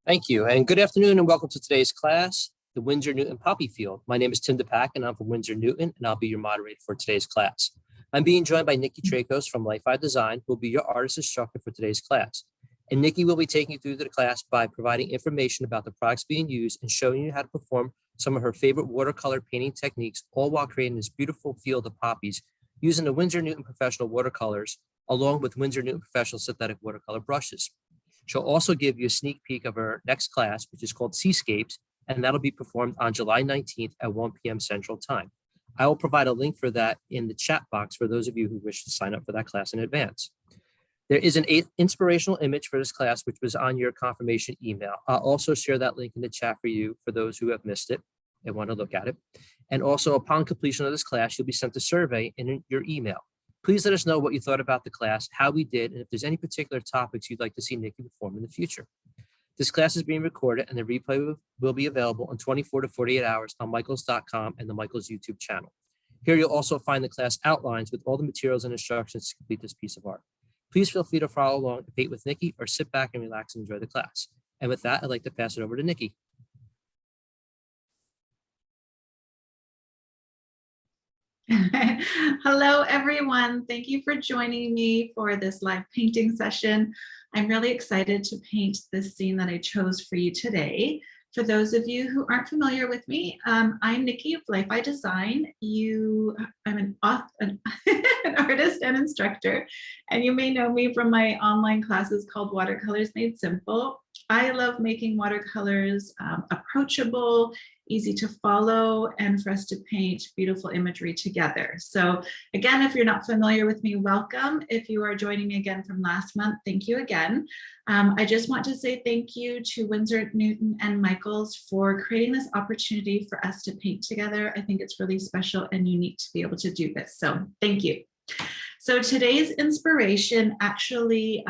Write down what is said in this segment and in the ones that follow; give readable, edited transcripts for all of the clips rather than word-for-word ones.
Thank you, and good afternoon, and welcome to today's class, the Winsor Newton Poppy Field. My name is Tim DePack, and I'm from Winsor Newton, and I'll be your moderator for today's class. I'm being joined by Nicki Traikos from Life Design, who will be your artist instructor for today's class. And Nicki will be taking you through the class by providing information about the products being used and showing you how to perform some of her favorite watercolor painting techniques, all while creating this beautiful field of poppies using the Winsor Newton Professional Watercolors, along with Winsor Newton Professional Synthetic Watercolor brushes. She'll also give you a sneak peek of her next class, which is called Seascapes, and that'll be performed on July 19th at 1 p.m. Central Time. I will provide a link for that in the chat box for those of you who wish to sign up for that class in advance. There is an inspirational image for this class, which was on your confirmation email. I'll also share that link in the chat for you, for those who have missed it and want to look at it. And also, upon completion of this class, you'll be sent a survey in your email. Please let us know what you thought about the class, how we did, and if there's any particular topics you'd like to see Nicki perform in the future. This class is being recorded, and the replay will be available in 24 to 48 hours on michaels.com and the Michaels YouTube channel. Here you'll also find the class outlines with all the materials and instructions to complete this piece of art. Please feel free to follow along and paint with Nicki, or sit back and relax and enjoy the class. And with that, I'd like to pass it over to Nicki. Hello, everyone. Thank you for joining me for this live painting session. I'm really excited to paint this scene that I chose for you today. For those of you who aren't familiar with me, I'm Nicki of Life Design. I'm an artist and instructor, and you may know me from my online classes called Watercolors Made Simple. I love making watercolors approachable, easy to follow, and for us to paint beautiful imagery together. So again, if you're not familiar with me, welcome. If you are joining me again from last month, thank you again. I just want to say thank you to Winsor Newton and Michaels for creating this opportunity for us to paint together. I think it's really special and unique to be able to do this. So thank you. So today's inspiration actually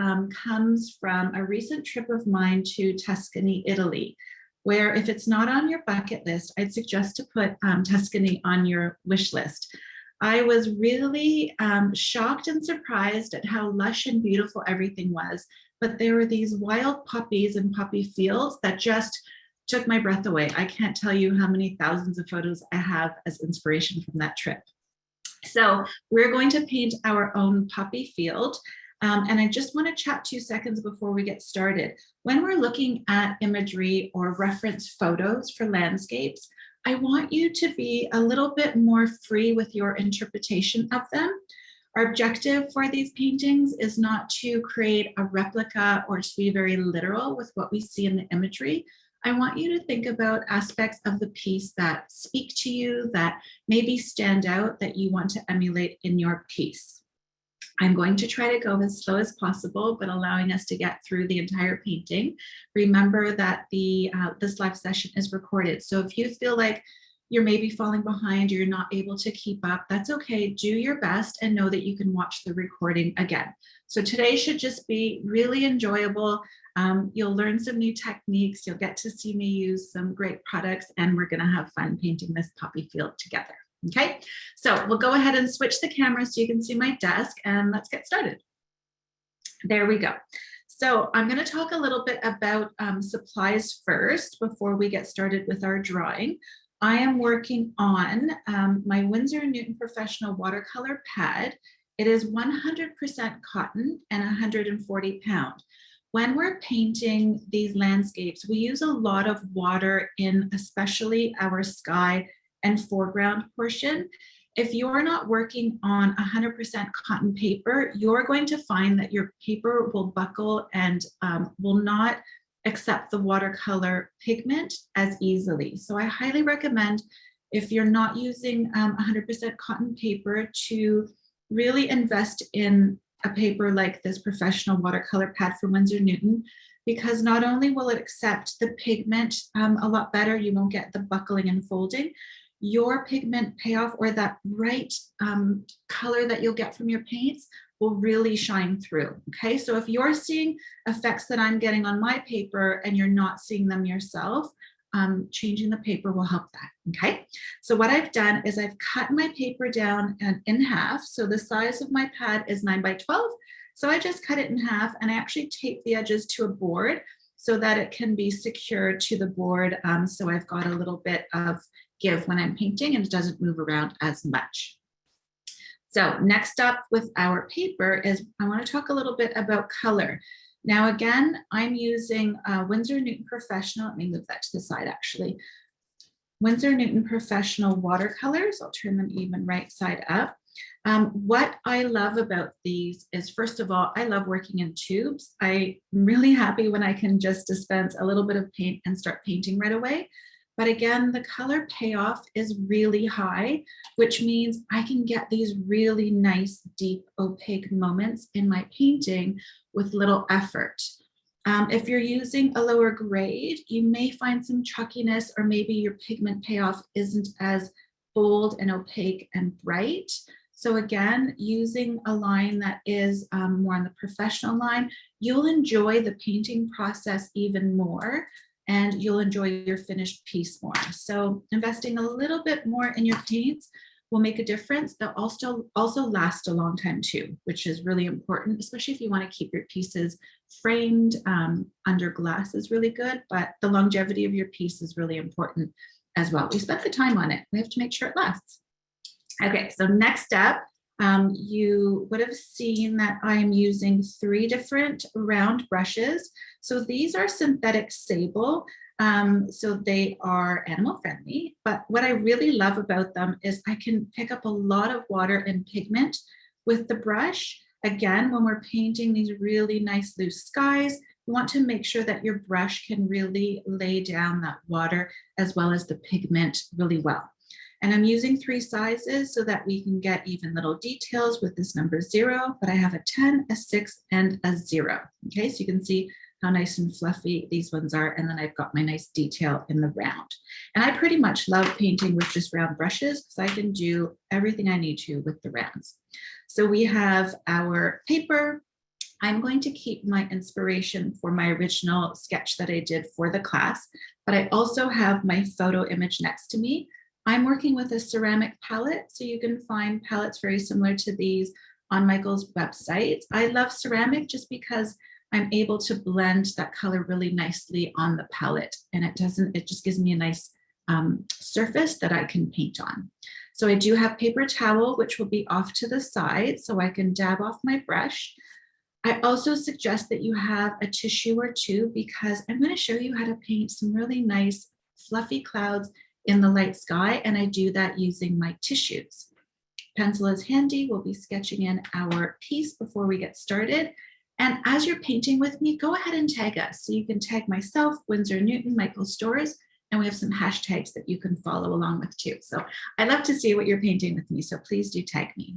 comes from a recent trip of mine to Tuscany, Italy, where if it's not on your bucket list, I'd suggest to put Tuscany on your wish list. I was really shocked and surprised at how lush and beautiful everything was, but there were these wild poppies and poppy fields that just took my breath away. I can't tell you how many thousands of photos I have as inspiration from that trip. So we're going to paint our own poppy field. And I just want to chat 2 seconds before we get started. When we're looking at imagery or reference photos for landscapes, I want you to be a little bit more free with your interpretation of them. Our objective for these paintings is not to create a replica or to be very literal with what we see in the imagery. I want you to think about aspects of the piece that speak to you, that maybe stand out, that you want to emulate in your piece. I'm going to try to go as slow as possible, but allowing us to get through the entire painting. Remember that this live session is recorded. So if you feel like you're maybe falling behind, or you're not able to keep up, that's okay. Do your best and know that you can watch the recording again. So today should just be really enjoyable. You'll learn some new techniques. You'll get to see me use some great products, and we're gonna have fun painting this poppy field together. Okay, so we'll go ahead and switch the camera so you can see my desk, and let's get started. There we go. So I'm going to talk a little bit about supplies first before we get started with our drawing. I am working on my Winsor Newton Professional Watercolor pad. It is 100% cotton and 140 pound. When we're painting these landscapes, we use a lot of water in especially our sky and foreground portion. If you're not working on 100% cotton paper, you're going to find that your paper will buckle and will not accept the watercolor pigment as easily. So I highly recommend, if you're not using 100% cotton paper, to really invest in a paper like this professional watercolor pad from Winsor Newton, because not only will it accept the pigment a lot better, you won't get the buckling and folding, your pigment payoff, or that bright color that you'll get from your paints, will really shine through. Okay, so if you're seeing effects that I'm getting on my paper and you're not seeing them yourself, changing the paper will help that. Okay, so what I've done is I've cut my paper down in half. So the size of my pad is 9 by 12. So I just cut it in half, and I actually taped the edges to a board. so that it can be secured to the board. So I've got a little bit of give when I'm painting and it doesn't move around as much. So next up with our paper is I want to talk a little bit about color. Now, again, I'm using Winsor Newton Professional. Let me move that to the side, actually. Winsor Newton Professional watercolors. I'll turn them even right side up. What I love about these is, first of all, I love working in tubes. I'm really happy when I can just dispense a little bit of paint and start painting right away. But again, the color payoff is really high, which means I can get these really nice, deep, opaque moments in my painting with little effort. If you're using a lower grade, you may find some chalkiness, or maybe your pigment payoff isn't as bold and opaque and bright. So again, using a line that is more on the professional line, you'll enjoy the painting process even more, and you'll enjoy your finished piece more. So investing a little bit more in your paints will make a difference. They'll also last a long time too, which is really important, especially if you want to keep your pieces framed. Under glass is really good, but the longevity of your piece is really important as well. We spent the time on it. We have to make sure it lasts. Okay, so next up, you would have seen that I'm using 3 different round brushes. So these are synthetic sable. So they are animal friendly, but what I really love about them is I can pick up a lot of water and pigment with the brush. Again, when we're painting these really nice loose skies, you want to make sure that your brush can really lay down that water as well as the pigment really well. And I'm using 3 sizes so that we can get even little details with this number 0, but I have a 10, a 6, and a 0. Okay, so you can see how nice and fluffy these ones are. And then I've got my nice detail in the round. And I pretty much love painting with just round brushes because I can do everything I need to with the rounds. So we have our paper. I'm going to keep my inspiration for my original sketch that I did for the class, but I also have my photo image next to me. I'm working with a ceramic palette, so you can find palettes very similar to these on Michael's website. I love ceramic just because I'm able to blend that color really nicely on the palette, and it just gives me a nice surface that I can paint on. So I do have paper towel, which will be off to the side so I can dab off my brush. I also suggest that you have a tissue or two because I'm going to show you how to paint some really nice fluffy clouds in the light sky, and I do that using my tissues. Pencil is handy. We'll be sketching in our piece before we get started. And as you're painting with me, go ahead and tag us. So you can tag myself, Winsor Newton, Michael Stores, and we have some hashtags that you can follow along with too. So I love to see what you're painting with me, so please do tag me.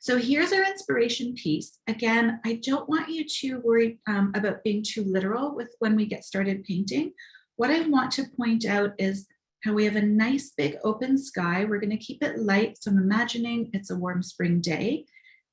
So here's our inspiration piece. Again, I don't want you to worry about being too literal with when we get started painting. What I want to point out is how we have a nice big open sky. We're going to keep it light. So I'm imagining it's a warm spring day.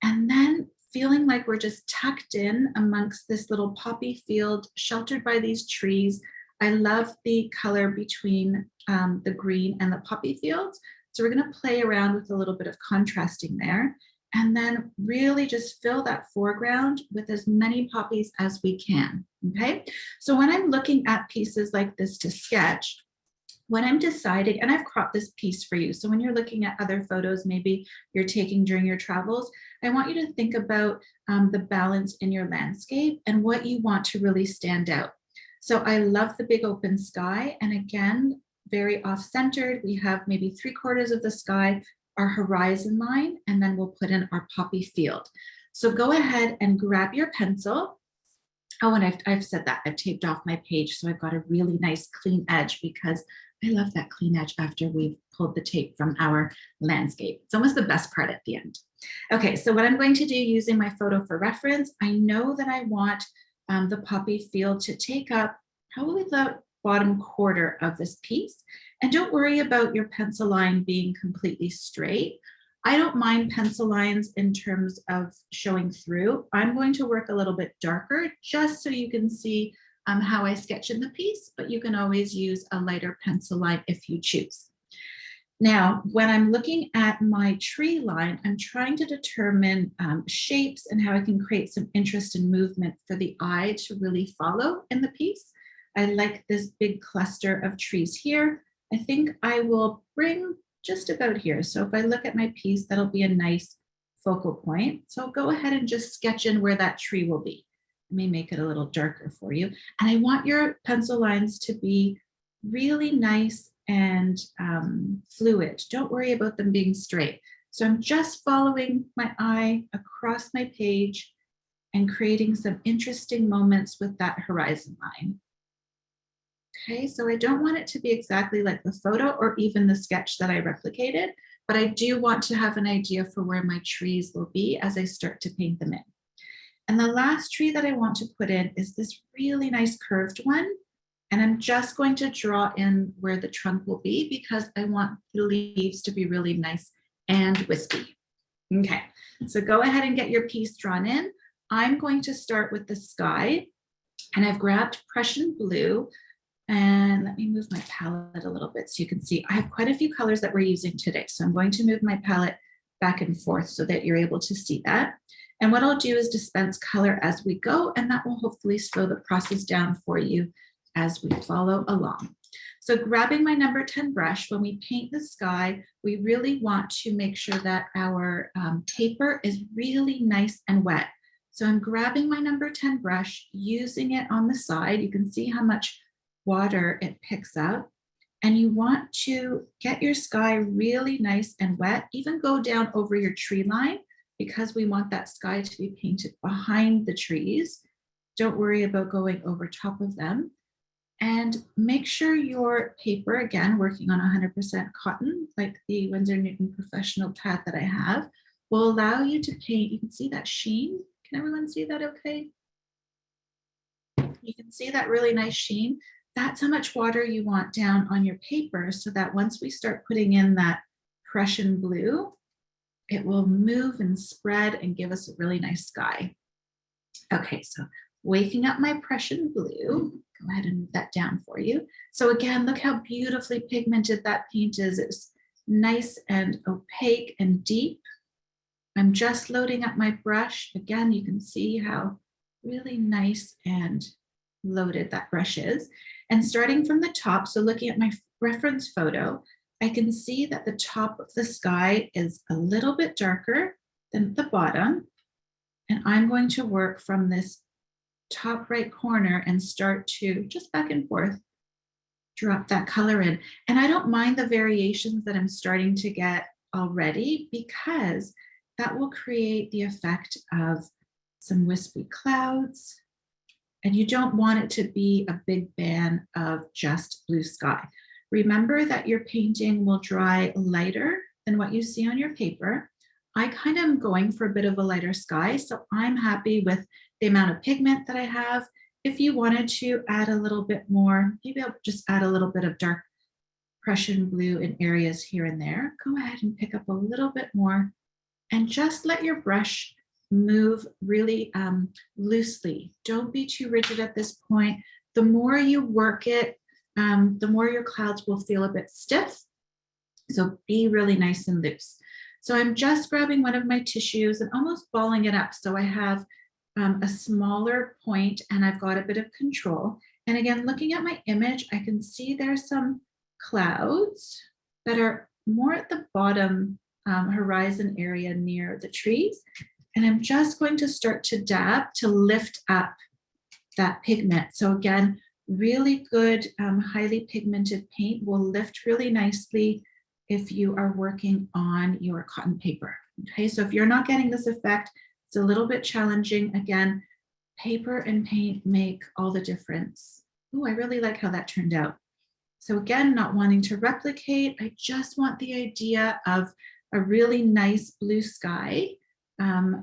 And then feeling like we're just tucked in amongst this little poppy field, sheltered by these trees. I love the color between the green and the poppy fields. So we're going to play around with a little bit of contrasting there. And then really just fill that foreground with as many poppies as we can. Okay. So when I'm looking at pieces like this to sketch, when I'm deciding, and I've cropped this piece for you, so when you're looking at other photos maybe you're taking during your travels, I want you to think about the balance in your landscape and what you want to really stand out. So I love the big open sky, and again, very off-centered. We have maybe 3/4 of the sky, our horizon line, and then we'll put in our poppy field. So go ahead and grab your pencil. Oh, and I've said that, I've taped off my page, so I've got a really nice clean edge because I love that clean edge after we've pulled the tape from our landscape. It's almost the best part at the end. Okay, so what I'm going to do using my photo for reference, I know that I want the poppy field to take up probably the bottom quarter of this piece. And don't worry about your pencil line being completely straight. I don't mind pencil lines in terms of showing through. I'm going to work a little bit darker just so you can see how I sketch in the piece, but you can always use a lighter pencil line if you choose. Now, when I'm looking at my tree line, I'm trying to determine shapes and how I can create some interest and movement for the eye to really follow in the piece. I like this big cluster of trees here. I think I will bring just about here. So if I look at my piece, that'll be a nice focal point. So go ahead and just sketch in where that tree will be. Let me make it a little darker for you. And I want your pencil lines to be really nice and fluid. Don't worry about them being straight. So I'm just following my eye across my page and creating some interesting moments with that horizon line. Okay, so I don't want it to be exactly like the photo or even the sketch that I replicated, but I do want to have an idea for where my trees will be as I start to paint them in. And the last tree that I want to put in is this really nice curved one. And I'm just going to draw in where the trunk will be because I want the leaves to be really nice and wispy. Okay, so go ahead and get your piece drawn in. I'm going to start with the sky, and I've grabbed Prussian blue. And let me move my palette a little bit so you can see. I have quite a few colors that we're using today. So I'm going to move my palette back and forth so that you're able to see that. And what I'll do is dispense color as we go, and that will hopefully slow the process down for you as we follow along. So grabbing my number 10 brush, when we paint the sky, we really want to make sure that our paper is really nice and wet. So I'm grabbing my number 10 brush, using it on the side. You can see how much water it picks up. And you want to get your sky really nice and wet, even go down over your tree line because we want that sky to be painted behind the trees. Don't worry about going over top of them. And make sure your paper, again, working on 100% cotton, like the Winsor Newton Professional pad that I have, will allow you to paint. You can see that sheen. Can everyone see that okay? You can see that really nice sheen. That's how much water you want down on your paper so that once we start putting in that Prussian blue, it will move and spread and give us a really nice sky. Okay, so waking up my Prussian blue, go ahead and move that down for you. So again, look how beautifully pigmented that paint is. It's nice and opaque and deep. I'm just loading up my brush. Again, you can see how really nice and loaded that brush is. And starting from the top, so looking at my reference photo, I can see that the top of the sky is a little bit darker than the bottom. And I'm going to work from this top right corner and start to just back and forth, drop that color in. And I don't mind the variations that I'm starting to get already because that will create the effect of some wispy clouds. And you don't want it to be a big band of just blue sky. Remember that your painting will dry lighter than what you see on your paper. I kind of am going for a bit of a lighter sky, so I'm happy with the amount of pigment that I have. If you wanted to add a little bit more, maybe I'll just add a little bit of dark Prussian blue in areas here and there. Go ahead and pick up a little bit more and just let your brush move really loosely. Don't be too rigid at this point. The more you work it, the more your clouds will feel a bit stiff. So be really nice and loose. So I'm just grabbing one of my tissues and almost balling it up. So I have a smaller point and I've got a bit of control. And again, looking at my image, I can see there's some clouds that are more at the bottom horizon area near the trees. And I'm just going to start to dab to lift up that pigment. So again, really good, highly pigmented paint will lift really nicely if you are working on your cotton paper. Okay, so if you're not getting this effect, it's a little bit challenging. Again, paper and paint make all the difference. Oh, I really like how that turned out. So again, not wanting to replicate, I just want the idea of a really nice blue sky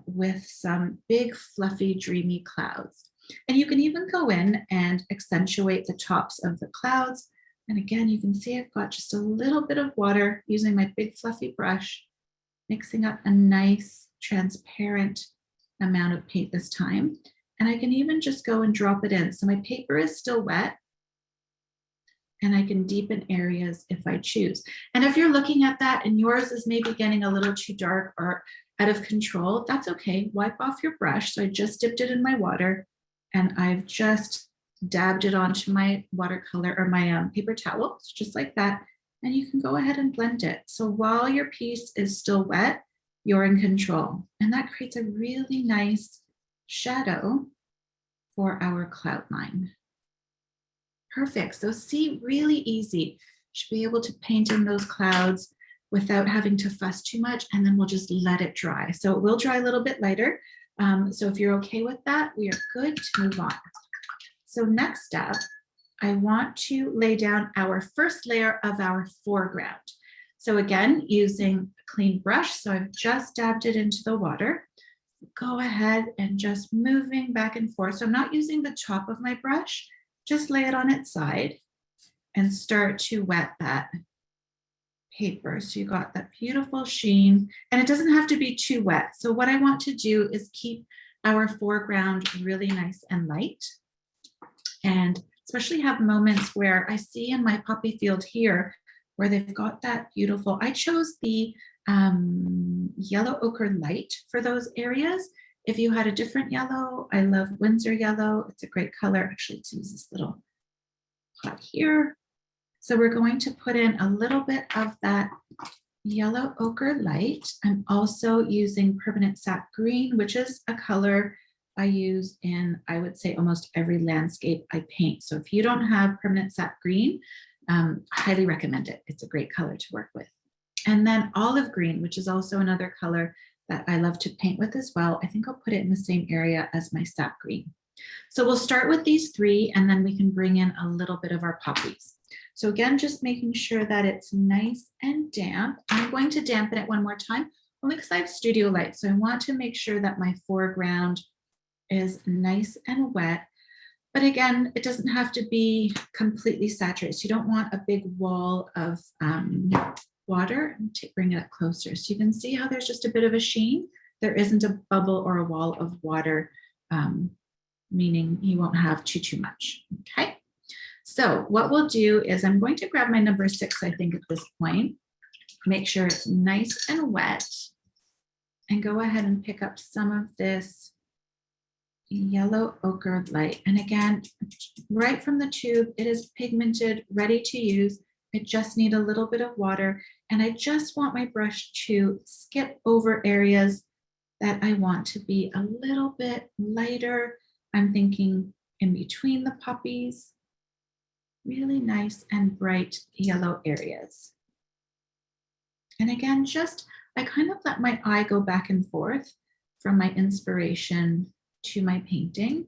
with some big, fluffy, dreamy clouds. And you can even go in and accentuate the tops of the clouds. And again, you can see I've got just a little bit of water using my big fluffy brush, mixing up a nice transparent amount of paint this time. And I can even just go and drop it in. So my paper is still wet and I can deepen areas if I choose. And if you're looking at that and yours is maybe getting a little too dark or out of control, that's okay. Wipe off your brush. So I just dipped it in my water and I've just dabbed it onto my watercolor or my paper towel, just like that. And you can go ahead and blend it. So while your piece is still wet, you're in control. And that creates a really nice shadow for our cloud line. Perfect. So see, really easy. Should be able to paint in those clouds without having to fuss too much, and then we'll just let it dry. So it will dry a little bit later. So if you're okay with that, we are good to move on. So next up, I want to lay down our first layer of our foreground. So again, using a clean brush, so I've just dabbed it into the water. Go ahead and just moving back and forth. So I'm not using the top of my brush, just lay it on its side and start to wet that paper. So you got that beautiful sheen, and it doesn't have to be too wet. So what I want to do is keep our foreground really nice and light, and especially have moments where I see in my poppy field here where they've got that beautiful, I chose the yellow ochre light for those areas. If you had a different yellow, I love Winsor yellow. It's a great color. Actually, let's use this little pot here. So we're going to put in a little bit of that yellow ochre light. I'm also using permanent sap green, which is a color I use in, I would say, almost every landscape I paint. So if you don't have permanent sap green, highly recommend it. It's a great color to work with. And then olive green, which is also another color that I love to paint with as well. I think I'll put it in the same area as my sap green. So we'll start with these three, and then we can bring in a little bit of our poppies. So again, just making sure that it's nice and damp. I'm going to dampen it one more time, only because I have studio light. So I want to make sure that my foreground is nice and wet. But again, it doesn't have to be completely saturated. So you don't want a big wall of water. Bring it up closer so you can see how there's just a bit of a sheen. There isn't a bubble or a wall of water, meaning you won't have too much. Okay. So what we'll do is I'm going to grab my number 6, I think, at this point, make sure it's nice and wet, and go ahead and pick up some of this yellow ochre light. And again, right from the tube, it is pigmented, ready to use. I just need a little bit of water, and I just want my brush to skip over areas that I want to be a little bit lighter. I'm thinking in between the poppies, really nice and bright yellow areas. And again, I kind of let my eye go back and forth from my inspiration to my painting.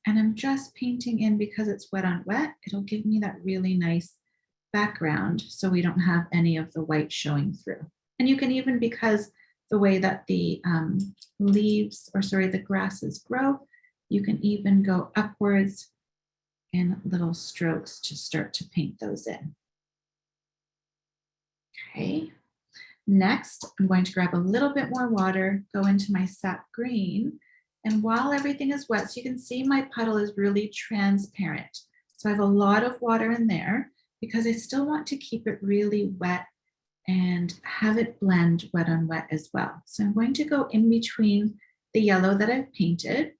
And I'm just painting in because it's wet on wet. It'll give me that really nice background so we don't have any of the white showing through. And you can even, because the way that the the grasses grow, you can even go upwards in little strokes to start to paint those in. Okay, next I'm going to grab a little bit more water, go into my sap green, and while everything is wet, so you can see my puddle is really transparent. So I have a lot of water in there because I still want to keep it really wet and have it blend wet on wet as well. So I'm going to go in between the yellow that I've painted,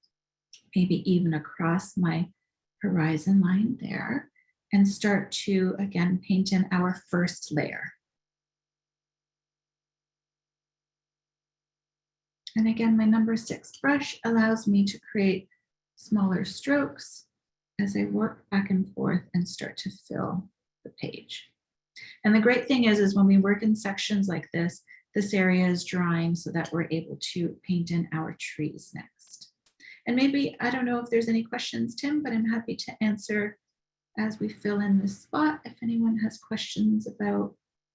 maybe even across my horizon line there, and start to, again, paint in our first layer. And again, my number 6 brush allows me to create smaller strokes as I work back and forth and start to fill the page. And the great thing is when we work in sections like this area is drying so that we're able to paint in our trees next. And maybe, I don't know if there's any questions, Tim, but I'm happy to answer as we fill in this spot if anyone has questions about.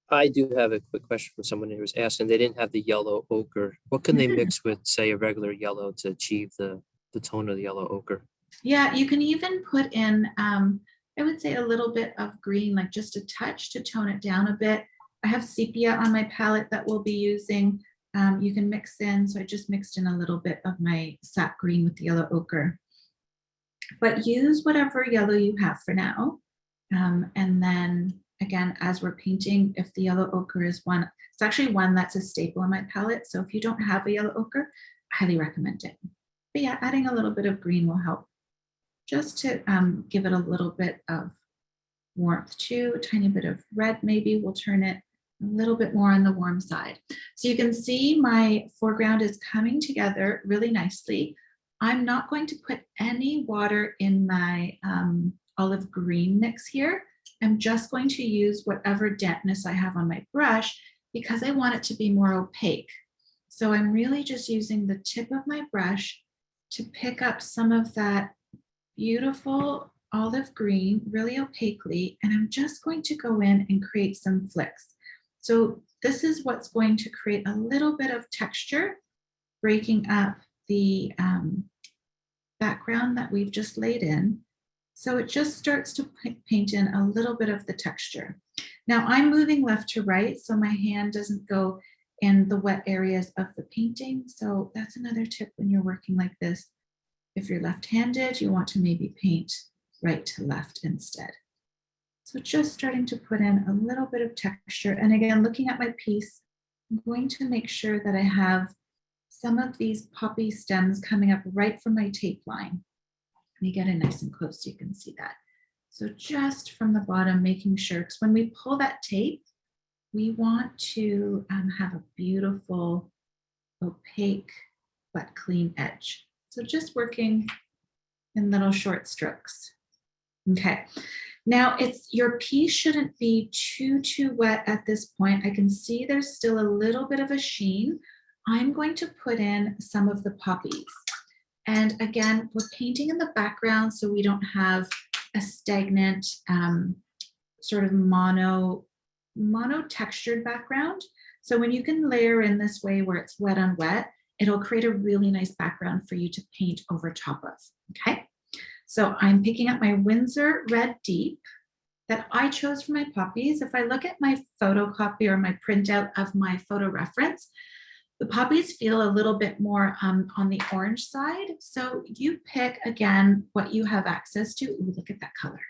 I do have a quick question from someone who was asking, they didn't have the yellow ochre. What can they mix with, say, a regular yellow to achieve the tone of the yellow ochre? Yeah, you can even put in, I would say, a little bit of green, like just a touch to tone it down a bit. I have sepia on my palette that we'll be using. You can mix in, so I just mixed in a little bit of my sap green with the yellow ochre. But use whatever yellow you have for now. And then again, as we're painting, if the yellow ochre is one, it's actually one that's a staple in my palette. So if you don't have a yellow ochre, I highly recommend it. But yeah, adding a little bit of green will help. just to give it a little bit of warmth too. A tiny bit of red maybe will turn it a little bit more on the warm side. So you can see my foreground is coming together really nicely. I'm not going to put any water in my olive green mix here. I'm just going to use whatever dampness I have on my brush because I want it to be more opaque. So I'm really just using the tip of my brush to pick up some of that beautiful olive green really opaquely, and I'm just going to go in and create some flicks. So this is what's going to create a little bit of texture, breaking up the background that we've just laid in. So it just starts to paint in a little bit of the texture. Now I'm moving left to right, so my hand doesn't go in the wet areas of the painting. So that's another tip when you're working like this. If you're left-handed, you want to maybe paint right to left instead. So just starting to put in a little bit of texture. And again, looking at my piece, I'm going to make sure that I have some of these poppy stems coming up right from my tape line. Let me get in nice and close so you can see that. So just from the bottom, making sure, because when we pull that tape, we want to have a beautiful, opaque, but clean edge. So just working in little short strokes. Okay, now your piece shouldn't be too wet at this point. I can see there's still a little bit of a sheen. I'm going to put in some of the poppies. And again, we're painting in the background so we don't have a stagnant sort of mono textured background. So when you can layer in this way where it's wet on wet, it'll create a really nice background for you to paint over top of, okay? So I'm picking up my Winsor Red Deep that I chose for my poppies. If I look at my photocopy or my printout of my photo reference, the poppies feel a little bit more on the orange side. So you pick, again, what you have access to. Ooh, look at that color.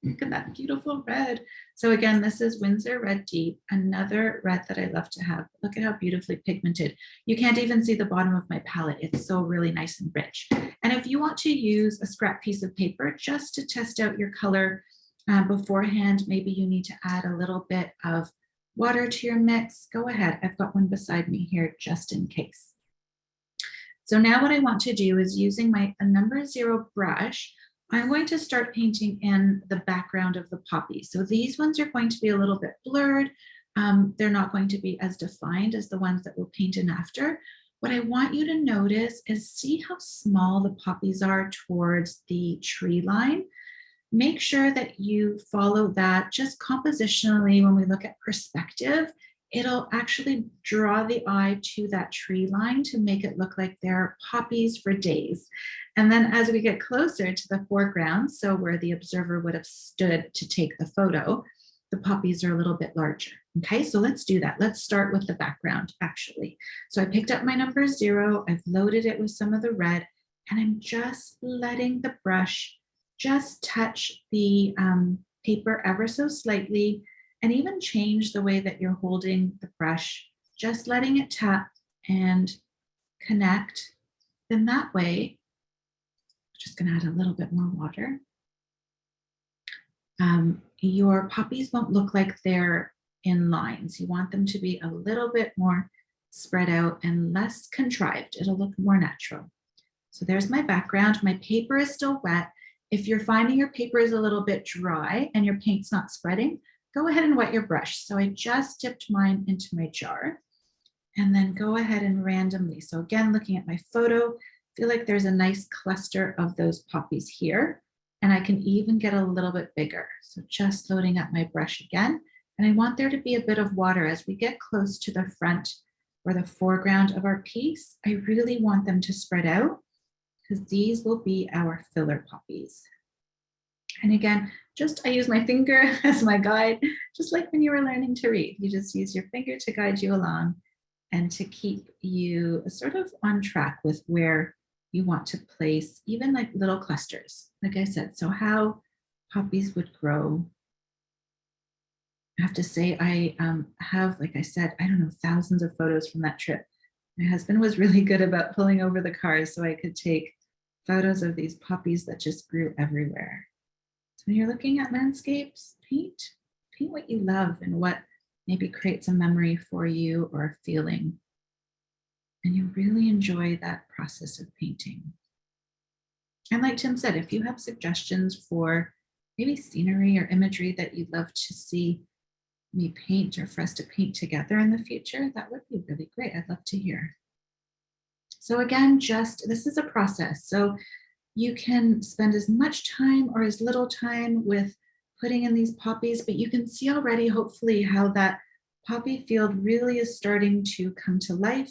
Look at that beautiful red. So again, this is Winsor Red Deep, another red that I love to have. Look at how beautifully pigmented. You can't even see the bottom of my palette. It's so really nice and rich. And if you want to use a scrap piece of paper just to test out your color beforehand, maybe you need to add a little bit of water to your mix, go ahead. I've got one beside me here just in case. So now what I want to do is using my number 0 brush, I'm going to start painting in the background of the poppy. So these ones are going to be a little bit blurred. They're not going to be as defined as the ones that we'll paint in after. What I want you to notice is see how small the poppies are towards the tree line. Make sure that you follow that just compositionally. When we look at perspective, it'll actually draw the eye to that tree line to make it look like they're poppies for days. And then as we get closer to the foreground, so where the observer would have stood to take the photo, the poppies are a little bit larger. Okay, so let's do that. Let's start with the background, actually. So I picked up my number 0, I've loaded it with some of the red, and I'm just letting the brush just touch the paper ever so slightly, and even change the way that you're holding the brush, just letting it tap and connect. Then that way, I'm just gonna add a little bit more water. Your poppies won't look like they're in lines. You want them to be a little bit more spread out and less contrived. It'll look more natural. So there's my background. My paper is still wet. If you're finding your paper is a little bit dry and your paint's not spreading, go ahead and wet your brush. So I just dipped mine into my jar and then go ahead and randomly. So again, looking at my photo, feel like there's a nice cluster of those poppies here. And I can even get a little bit bigger. So just loading up my brush again. And I want there to be a bit of water as we get close to the front or the foreground of our piece. I really want them to spread out because these will be our filler poppies. And again, I use my finger as my guide, just like when you were learning to read. You just use your finger to guide you along and to keep you sort of on track with where you want to place even like little clusters, like I said. So how poppies would grow. I have to say I have, like I said, I don't know, thousands of photos from that trip. My husband was really good about pulling over the cars so I could take photos of these poppies that just grew everywhere. So when you're looking at landscapes, paint what you love and what maybe creates a memory for you or a feeling. And you really enjoy that process of painting. And like Tim said, if you have suggestions for maybe scenery or imagery that you'd love to see me paint or for us to paint together in the future, that would be really great. I'd love to hear. So again, this is a process. So you can spend as much time or as little time with putting in these poppies, but you can see already, hopefully, how that poppy field really is starting to come to life.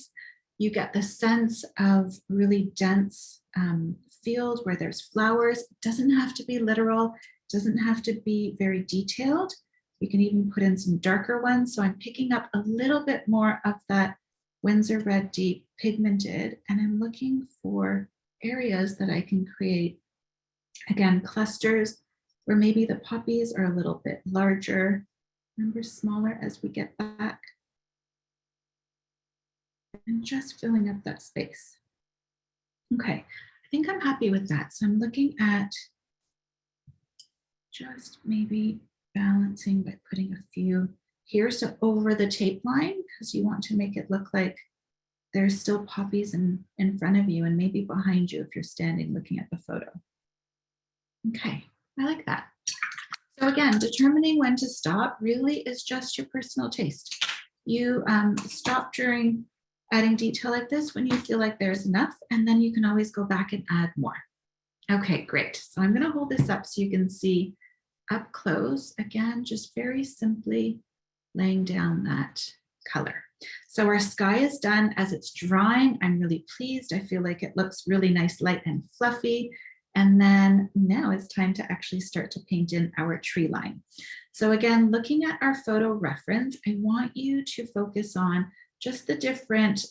You get the sense of really dense field where there's flowers. It doesn't have to be literal, it doesn't have to be very detailed. You can even put in some darker ones. So I'm picking up a little bit more of that Winsor Red Deep pigmented, and I'm looking for areas that I can create, again, clusters where maybe the poppies are a little bit larger. Remember, smaller as we get back. And just filling up that space. Okay, I think I'm happy with that. So I'm looking at just maybe balancing by putting a few here. So over the tape line, because you want to make it look like there's still poppies in front of you and maybe behind you if you're standing looking at the photo. Okay, I like that. So again, determining when to stop really is just your personal taste. You stop during adding detail like this when you feel like there's enough, and then you can always go back and add more. Okay, great. So I'm going to hold this up so you can see up close. Again, just very simply laying down that color. So our sky is done. As it's drying, I'm really pleased. I feel like it looks really nice, light and fluffy. And then now it's time to actually start to paint in our tree line. So again, looking at our photo reference, I want you to focus on just the different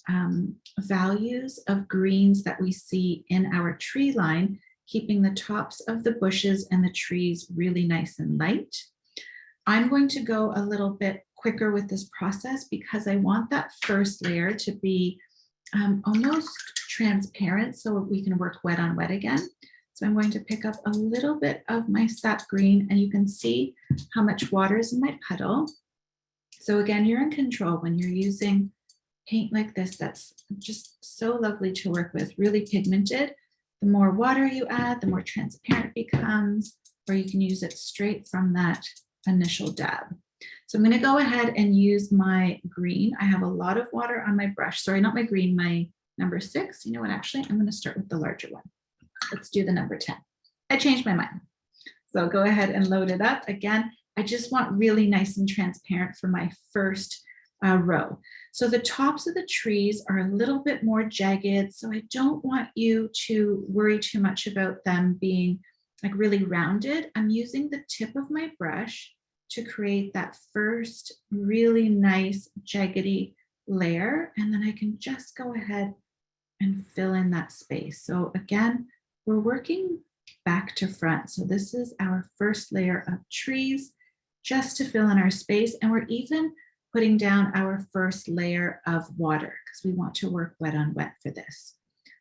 values of greens that we see in our tree line, keeping the tops of the bushes and the trees really nice and light. I'm going to go a little bit quicker with this process because I want that first layer to be almost transparent so we can work wet on wet again. So I'm going to pick up a little bit of my sap green, and you can see how much water is in my puddle. So again, you're in control when you're using paint like this. That's just so lovely to work with, really pigmented. The more water you add, the more transparent it becomes, or you can use it straight from that initial dab. So I'm going to go ahead and use my green. I have a lot of water on my brush. Sorry, not my green, my number 6. You know what, actually, I'm going to start with the larger one. Let's do the number 10. I changed my mind. So go ahead and load it up. Again, I just want really nice and transparent for my first row. So the tops of the trees are a little bit more jagged. So I don't want you to worry too much about them being like really rounded. I'm using the tip of my brush to create that first really nice jaggedy layer. And then I can just go ahead and fill in that space. So again, we're working back to front. So this is our first layer of trees just to fill in our space. And we're even putting down our first layer of water because we want to work wet on wet for this.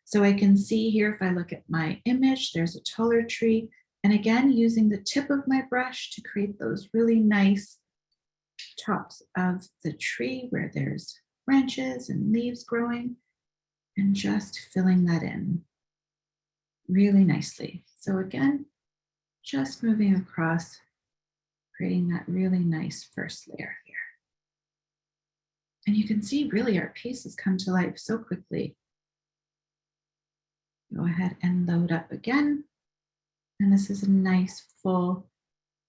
So I can see here, if I look at my image, there's a taller tree. And again, using the tip of my brush to create those really nice tops of the tree where there's branches and leaves growing, and just filling that in really nicely. So again, just moving across, creating that really nice first layer here. And you can see really our pieces come to life so quickly. Go ahead and load up again. And this is a nice full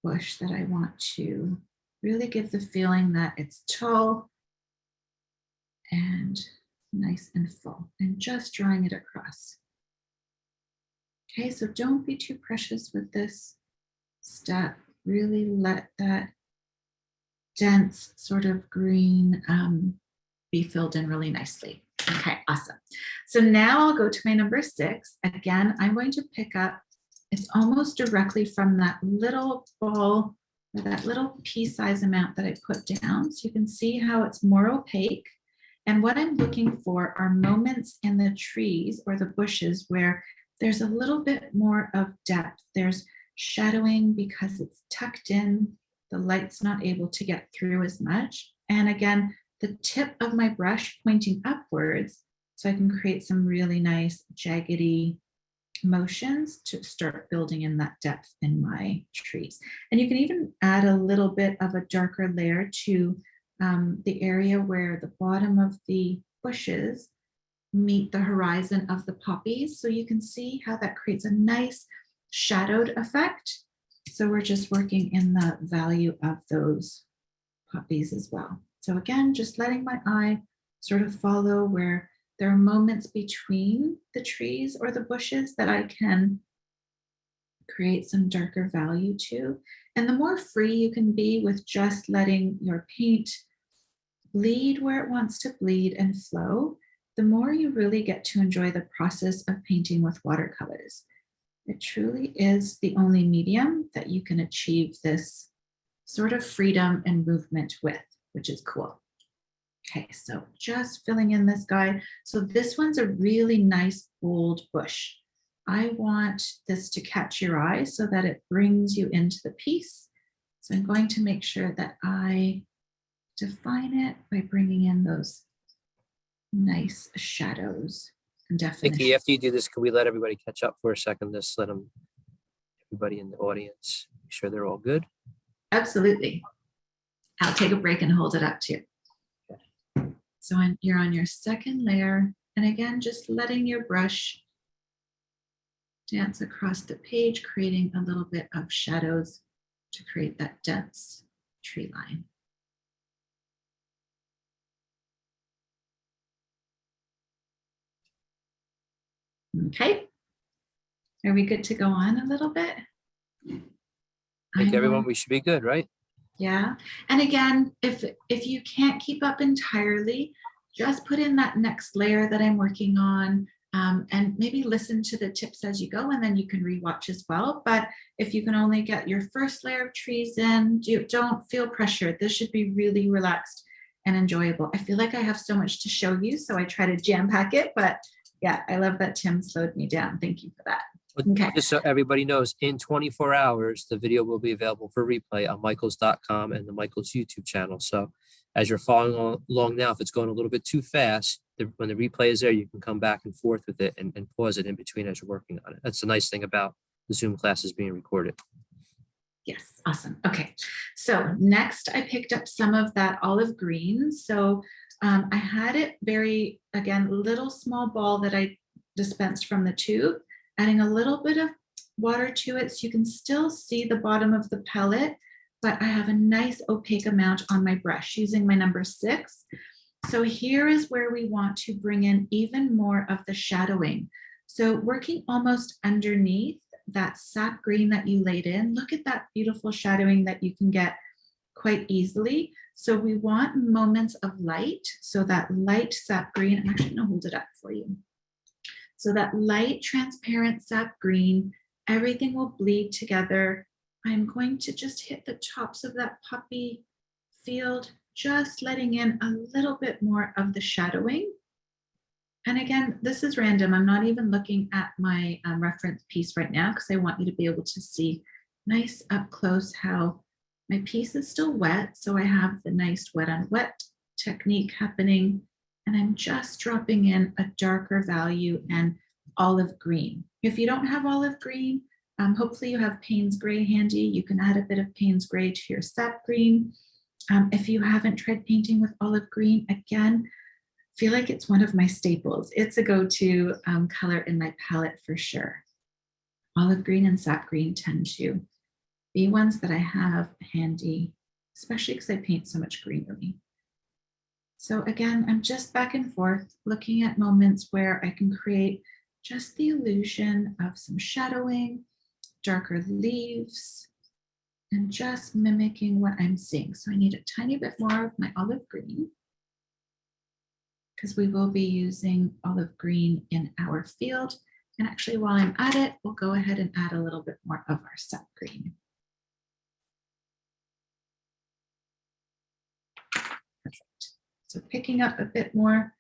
bush that I want to really give the feeling that it's tall and nice and full, and just drawing it across. Okay, so don't be too precious with this step. Really let that dense sort of green be filled in really nicely. Okay, awesome. So now I'll go to my number 6. Again, I'm going to pick up, it's almost directly from that little ball or that little pea size amount that I put down. So you can see how it's more opaque. And what I'm looking for are moments in the trees or the bushes where there's a little bit more of depth. There's shadowing because it's tucked in. The light's not able to get through as much. And again, the tip of my brush pointing upwards, so I can create some really nice jaggedy motions to start building in that depth in my trees. And you can even add a little bit of a darker layer to the area where the bottom of the bushes meet the horizon of the poppies. So you can see how that creates a nice shadowed effect. So we're just working in the value of those poppies as well. So again, just letting my eye sort of follow where there are moments between the trees or the bushes that I can create some darker value to. And the more free you can be with just letting your paint bleed where it wants to bleed and flow, the more you really get to enjoy the process of painting with watercolors. It truly is the only medium that you can achieve this sort of freedom and movement with, which is cool. Okay, so just filling in this guy. So this one's a really nice bold bush. I want this to catch your eye so that it brings you into the piece. So I'm going to make sure that I define it by bringing in those nice shadows and definitions. Nicki, after you do this, can we let everybody catch up for a second? Just let them, everybody in the audience, make sure they're all good. Absolutely. I'll take a break and hold it up too. So you're on your second layer. And again, just letting your brush dance across the page, creating a little bit of shadows to create that dense tree line. Okay. Are we good to go on a little bit? I think everyone, we should be good, right? Yeah. And again, if you can't keep up entirely, just put in that next layer that I'm working on, and maybe listen to the tips as you go, and then you can rewatch as well. But if you can only get your first layer of trees in, don't feel pressured. This should be really relaxed and enjoyable. I feel like I have so much to show you, so I try to jam pack it. But yeah, I love that Tim slowed me down. Thank you for that. Okay. Just so everybody knows, in 24 hours, the video will be available for replay on michaels.com and the Michaels YouTube channel. So as you're following along now, if it's going a little bit too fast, when the replay is there, you can come back and forth with it and pause it in between as you're working on it. That's the nice thing about the Zoom classes being recorded. Yes, awesome. Okay, so next I picked up some of that olive green. So I had it very, again, little small ball that I dispensed from the tube, adding a little bit of water to it so you can still see the bottom of the pellet, but I have a nice opaque amount on my brush using my number 6. So here is where we want to bring in even more of the shadowing. So working almost underneath that sap green that you laid in, look at that beautiful shadowing that you can get quite easily. So we want moments of light. So that light sap green, I'm actually gonna hold it up for you. So that light transparent sap green, everything will bleed together. I'm going to just hit the tops of that poppy field, just letting in a little bit more of the shadowing. And again, this is random. I'm not even looking at my reference piece right now because I want you to be able to see nice up close how my piece is still wet. So I have the nice wet on wet technique happening. And I'm just dropping in a darker value and olive green. If you don't have olive green, hopefully you have Payne's gray handy. You can add a bit of Payne's gray to your sap green. If you haven't tried painting with olive green, again, feel like it's one of my staples. It's a go-to color in my palette for sure. Olive green and sap green tend to be ones that I have handy, especially because I paint so much greenery. So again, I'm just back and forth looking at moments where I can create just the illusion of some shadowing, darker leaves, and just mimicking what I'm seeing. So I need a tiny bit more of my olive green because we will be using olive green in our field. And actually, while I'm at it, we'll go ahead and add a little bit more of our sap green. Perfect. So picking up a bit more,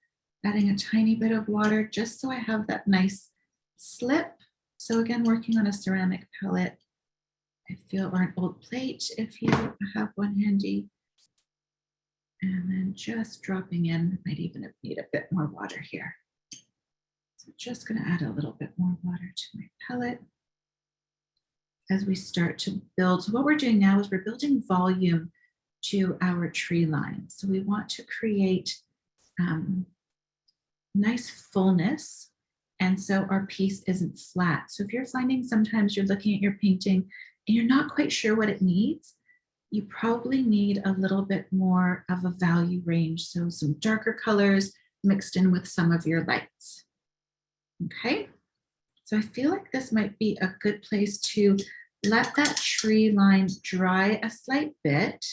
adding a tiny bit of water just so I have that nice slip So again, working on a ceramic palette, I feel, or an old plate if you have one handy. And then just dropping in, might even need a bit more water here. So just going to add a little bit more water to my palette as we start to build. So what we're doing now is we're building volume to our tree line. So we want to create nice fullness. And so our piece isn't flat. So if you're finding sometimes you're looking at your painting and you're not quite sure what it needs, you probably need a little bit more of a value range. So some darker colors mixed in with some of your lights. Okay, so I feel like this might be a good place to let that tree line dry a slight bit.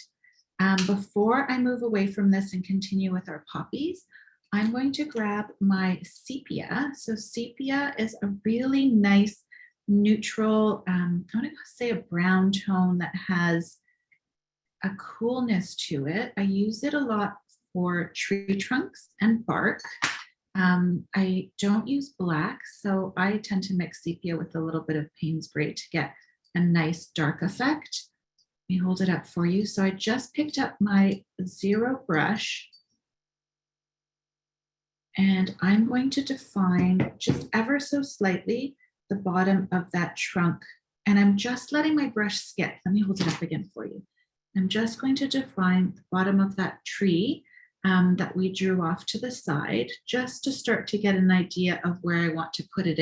Before I move away from this and continue with our poppies, I'm going to grab my sepia. So sepia is a really nice neutral, I want to say a brown tone that has a coolness to it. I use it a lot for tree trunks and bark. I don't use black, so I tend to mix sepia with a little bit of Payne's gray to get a nice dark effect. Let me hold it up for you. So I just picked up my 0 brush and I'm going to define just ever so slightly the bottom of that trunk. And I'm just letting my brush skip. Let me hold it up again for you. I'm just going to define the bottom of that tree that we drew off to the side, just to start to get an idea of where I want to put it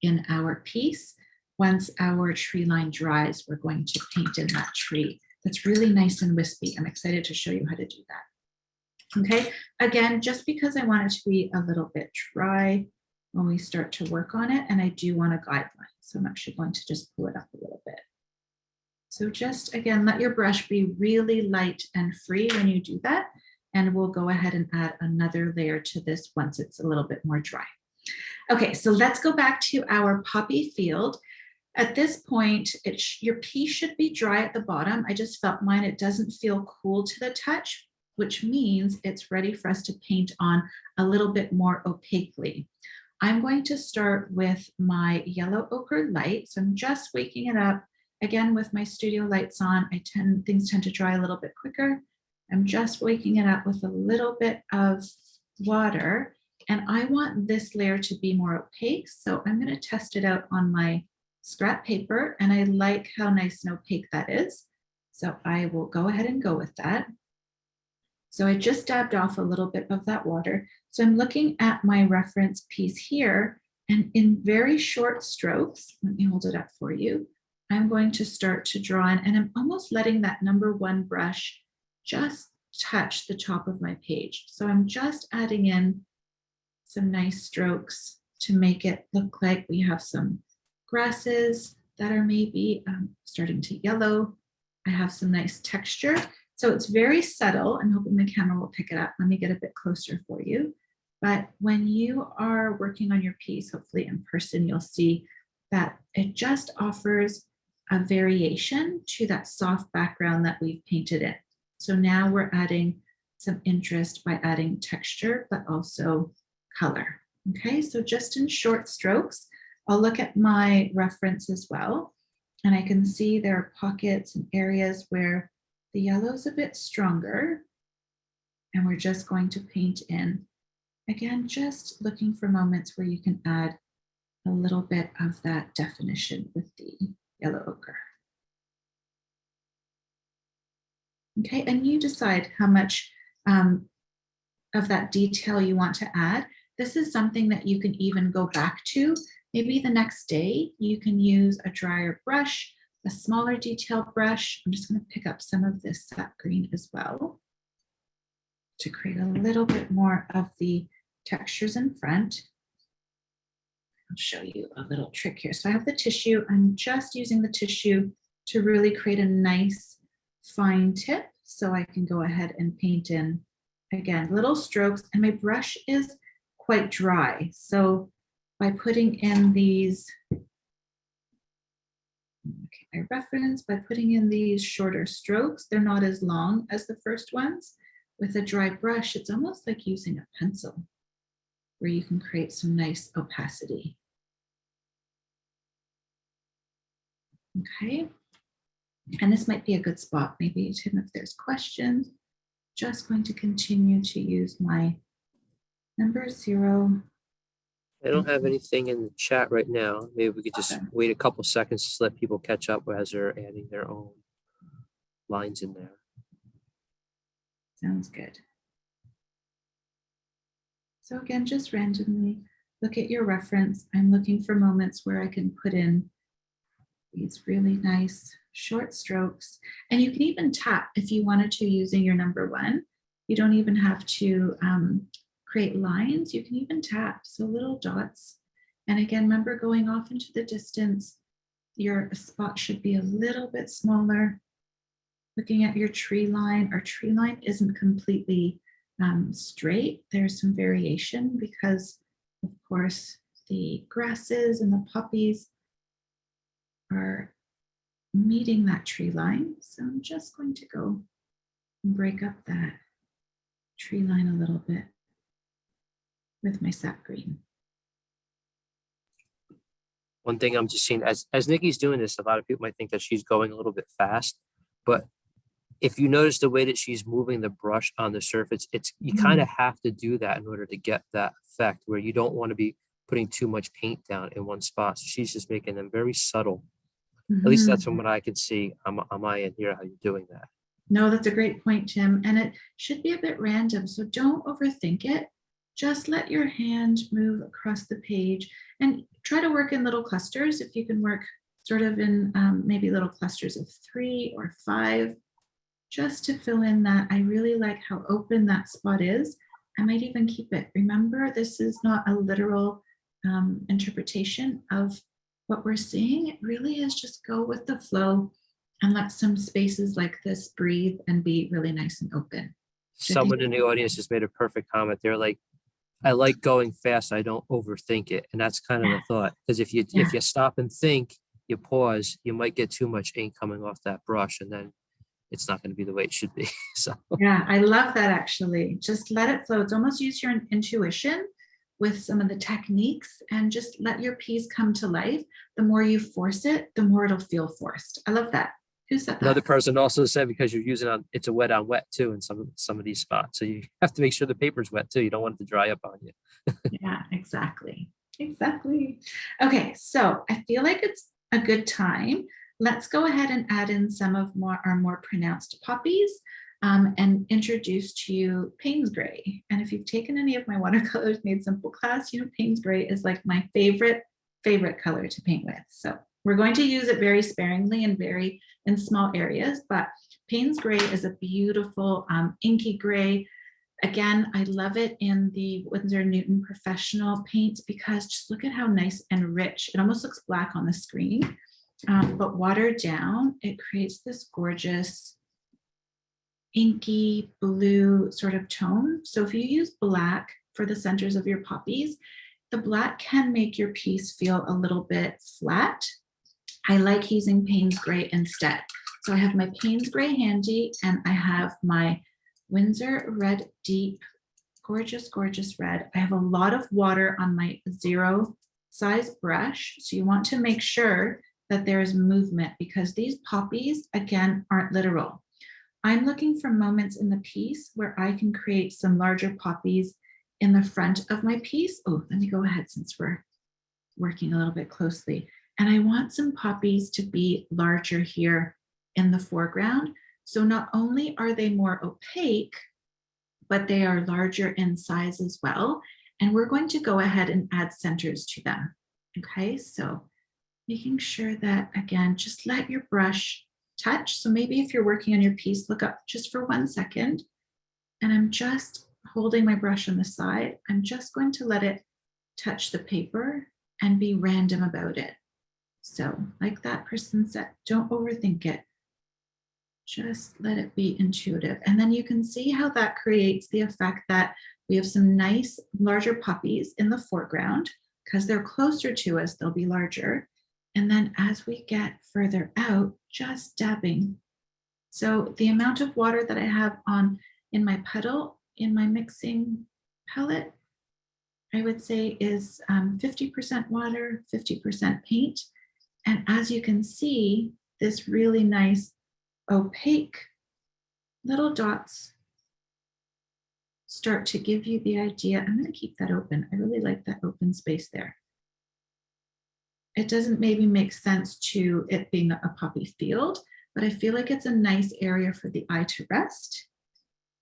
in our piece. Once our tree line dries, we're going to paint in that tree. That's really nice and wispy. I'm excited to show you how to do that. Okay, again, just because I want it to be a little bit dry when we start to work on it, and I do want a guideline. So I'm actually going to just pull it up a little bit. So just, again, let your brush be really light and free when you do that. And we'll go ahead and add another layer to this once it's a little bit more dry. Okay, so let's go back to our poppy field. At this point, your piece should be dry at the bottom. I just felt mine, it doesn't feel cool to the touch, which means it's ready for us to paint on a little bit more opaquely. I'm going to start with my yellow ochre light. So I'm just waking it up. Again, with my studio lights on, things tend to dry a little bit quicker. I'm just waking it up with a little bit of water, and I want this layer to be more opaque. So I'm going to test it out on my scrap paper, and I like how nice and opaque that is. So I will go ahead and go with that. So I just dabbed off a little bit of that water. So I'm looking at my reference piece here, and in very short strokes, let me hold it up for you. I'm going to start to draw in, and I'm almost letting that number 1 brush just touch the top of my page. So I'm just adding in some nice strokes to make it look like we have some grasses that are maybe starting to yellow. I have some nice texture. So it's very subtle. I'm hoping the camera will pick it up. Let me get a bit closer for you. But when you are working on your piece, hopefully in person, you'll see that it just offers a variation to that soft background that we've painted in. So now we're adding some interest by adding texture, but also color. Okay, so just in short strokes, I'll look at my reference as well, and I can see there are pockets and areas where the yellow is a bit stronger, and we're just going to paint in. Again, just looking for moments where you can add a little bit of that definition with the yellow ochre. Okay, and you decide how much of that detail you want to add. This is something that you can even go back to. Maybe the next day you can use a drier brush, a smaller detail brush. I'm just going to pick up some of this sap green as well to create a little bit more of the textures in front. I'll show you a little trick here. So I have the tissue. I'm just using the tissue to really create a nice fine tip, so I can go ahead and paint in, again, little strokes, and my brush is quite dry. So by putting in these, okay, my reference, by putting in these shorter strokes, they're not as long as the first ones. With a dry brush, it's almost like using a pencil, where you can create some nice opacity. Okay. And this might be a good spot, maybe, Tim, if there's questions. Just going to continue to use my number 0. I don't have anything in the chat right now. Maybe we could just Okay. wait a couple seconds to let people catch up as they're adding their own lines in there. Sounds good. So again, just randomly look at your reference. I'm looking for moments where I can put in these really nice short strokes. And you can even tap if you wanted to using your number 1. You don't even have to create lines. You can even tap, so little dots. And again, remember, going off into the distance, your spot should be a little bit smaller. Looking at your tree line, our tree line isn't completely straight. There's some variation because, of course, the grasses and the poppies are meeting that tree line. So I'm just going to go and break up that tree line a little bit with my sap green. One thing I'm just seeing as Nikki's doing this, a lot of people might think that she's going a little bit fast, but if you notice the way that she's moving the brush on the surface, you kind of have to do that in order to get that effect where you don't want to be putting too much paint down in one spot. So she's just making them very subtle. At least that's from what I can see on my end here, how you're doing that. No, that's a great point, Tim. And it should be a bit random. So don't overthink it. Just let your hand move across the page and try to work in little clusters. If you can work sort of in maybe little clusters of 3 or 5, just to fill in that. I really like how open that spot is. I might even keep it. Remember, this is not a literal interpretation of what we're seeing. It really is just go with the flow and let some spaces like this breathe and be really nice and open. Someone in the audience just made a perfect comment. They're like, I like going fast. I don't overthink it. And that's kind of the thought. Because if you stop and think, you pause, you might get too much ink coming off that brush, and then it's not going to be the way it should be. So yeah, I love that actually. Just let it flow. It's almost use your intuition with some of the techniques and just let your piece come to life. The more you force it, the more it'll feel forced. I love that. Who said that? Another person also said because you're using it's a wet on wet too in some of these spots. So you have to make sure the paper's wet too. You don't want it to dry up on you. Yeah, exactly. Exactly. Okay, so I feel like it's a good time. Let's go ahead and add in some of our more pronounced poppies and introduce to you Payne's Gray. And if you've taken any of my watercolors made simple class, you know Payne's Gray is like my favorite color to paint with. So we're going to use it very sparingly and very in small areas, but Payne's Gray is a beautiful inky gray. Again, I love it in the Winsor Newton Professional paints because just look at how nice and rich. It almost looks black on the screen, but watered down, it creates this gorgeous inky blue sort of tone. So if you use black for the centers of your poppies, the black can make your piece feel a little bit flat. I like using Payne's Gray instead. So I have my Payne's Gray handy and I have my Winsor Red Deep, gorgeous, gorgeous red. I have a lot of water on my 0 size brush. So you want to make sure that there is movement because these poppies, again, aren't literal. I'm looking for moments in the piece where I can create some larger poppies in the front of my piece. Oh, let me go ahead since we're working a little bit closely. And I want some poppies to be larger here in the foreground. So not only are they more opaque, but they are larger in size as well. And we're going to go ahead and add centers to them. Okay, so making sure that, again, just let your brush touch. So maybe if you're working on your piece, look up just for 1 second. And I'm just holding my brush on the side. I'm just going to let it touch the paper and be random about it. So like that person said, don't overthink it. Just let it be intuitive. And then you can see how that creates the effect that we have some nice larger poppies in the foreground because they're closer to us, they'll be larger. And then as we get further out, just dabbing. So the amount of water that I have on in my puddle, in my mixing palette, I would say is 50% water, 50% paint. And as you can see, this really nice opaque little dots start to give you the idea. I'm going to keep that open. I really like that open space there. It doesn't maybe make sense to it being a poppy field, but I feel like it's a nice area for the eye to rest.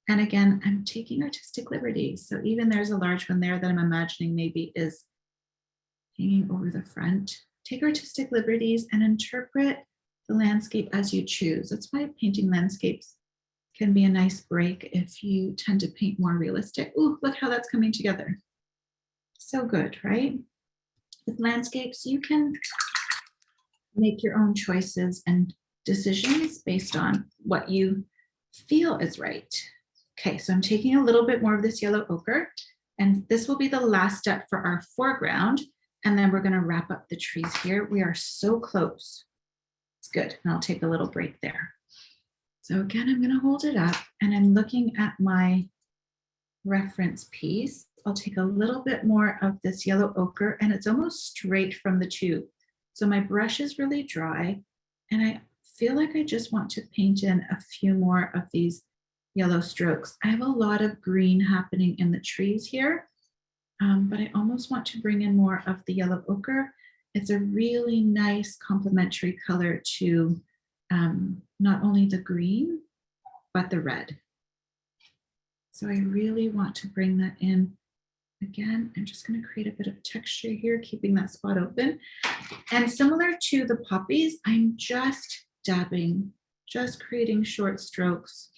And again, I'm taking artistic liberties. So even there's a large one there that I'm imagining maybe is hanging over the front. Take artistic liberties and interpret the landscape as you choose. That's why painting landscapes can be a nice break if you tend to paint more realistic. Ooh, look how that's coming together. So good, right? With landscapes, you can make your own choices and decisions based on what you feel is right. Okay, so I'm taking a little bit more of this yellow ochre, and this will be the last step for our foreground, and then we're going to wrap up the trees here. We are so close. It's good, and I'll take a little break there. So again, I'm going to hold it up, and I'm looking at my reference piece. I'll take a little bit more of this yellow ochre, and it's almost straight from the tube. So my brush is really dry, and I feel like I just want to paint in a few more of these yellow strokes. I have a lot of green happening in the trees here, but I almost want to bring in more of the yellow ochre. It's a really nice complementary color to not only the green, but the red. So I really want to bring that in. Again, I'm just going to create a bit of texture here, keeping that spot open. And similar to the poppies, I'm just dabbing, just creating short strokes.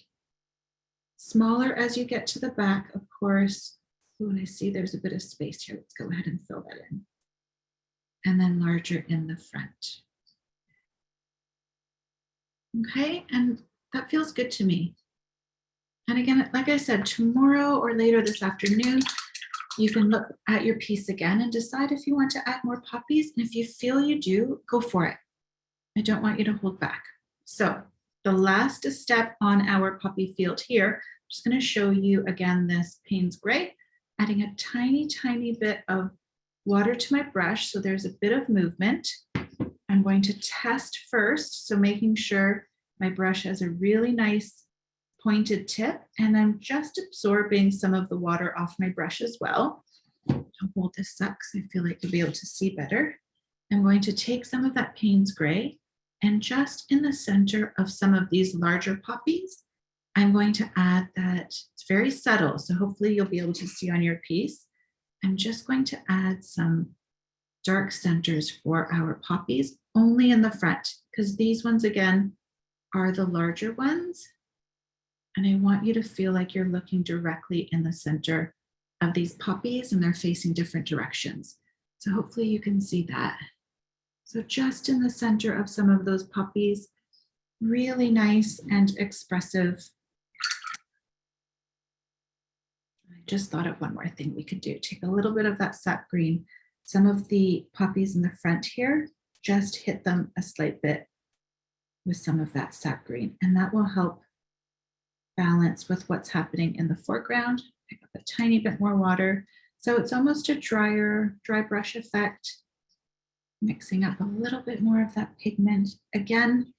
Smaller as you get to the back, of course. Ooh, and I see there's a bit of space here. Let's go ahead and fill that in. And then larger in the front. Okay, and that feels good to me. And again, like I said, tomorrow or later this afternoon, you can look at your piece again and decide if you want to add more poppies. And if you feel you do, go for it. I don't want you to hold back. So the last step on our poppy field here, I'm just going to show you again this Payne's Gray, adding a tiny, tiny bit of water to my brush. So there's a bit of movement. I'm going to test first. So making sure my brush has a really nice pointed tip, and I'm just absorbing some of the water off my brush as well. I'll hold this up because I feel like you'll be able to see better. I'm going to take some of that Payne's Gray, and just in the center of some of these larger poppies, I'm going to add that. It's very subtle, so hopefully you'll be able to see on your piece. I'm just going to add some dark centers for our poppies, only in the front, because these ones again are the larger ones. And I want you to feel like you're looking directly in the center of these poppies, and they're facing different directions. So hopefully you can see that. So just in the center of some of those poppies, really nice and expressive. I just thought of one more thing we could do. Take a little bit of that sap green. Some of the poppies in the front here, just hit them a slight bit with some of that sap green, and that will help balance with what's happening in the foreground. Pick up a tiny bit more water. So it's almost a dry brush effect, mixing up a little bit more of that pigment. Again,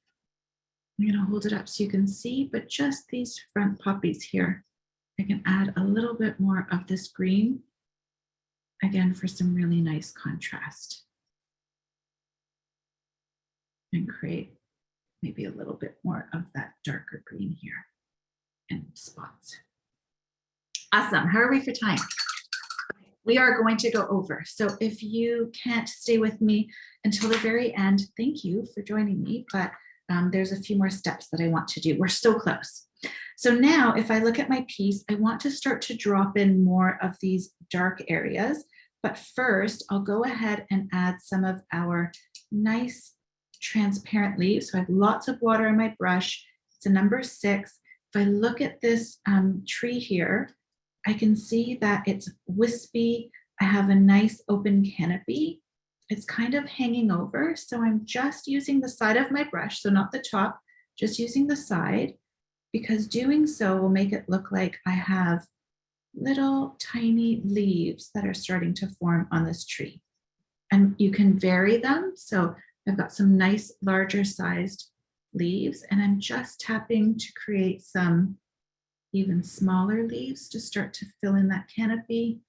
I'm going to hold it up so you can see, but just these front poppies here, I can add a little bit more of this green, again, for some really nice contrast. And create maybe a little bit more of that darker green here. And spots. Awesome. How are we for time? We are going to go over. So if you can't stay with me until the very end, thank you for joining me. But there's a few more steps that I want to do. We're so close. So now if I look at my piece, I want to start to drop in more of these dark areas. But first, I'll go ahead and add some of our nice transparent leaves. So I have lots of water in my brush. It's a number 6. If I look at this tree here, I can see that it's wispy. I have a nice open canopy. It's kind of hanging over. So I'm just using the side of my brush, so not the top, just using the side, because doing so will make it look like I have little tiny leaves that are starting to form on this tree. And you can vary them. So I've got some nice larger sized leaves, and I'm just tapping to create some even smaller leaves to start to fill in that canopy,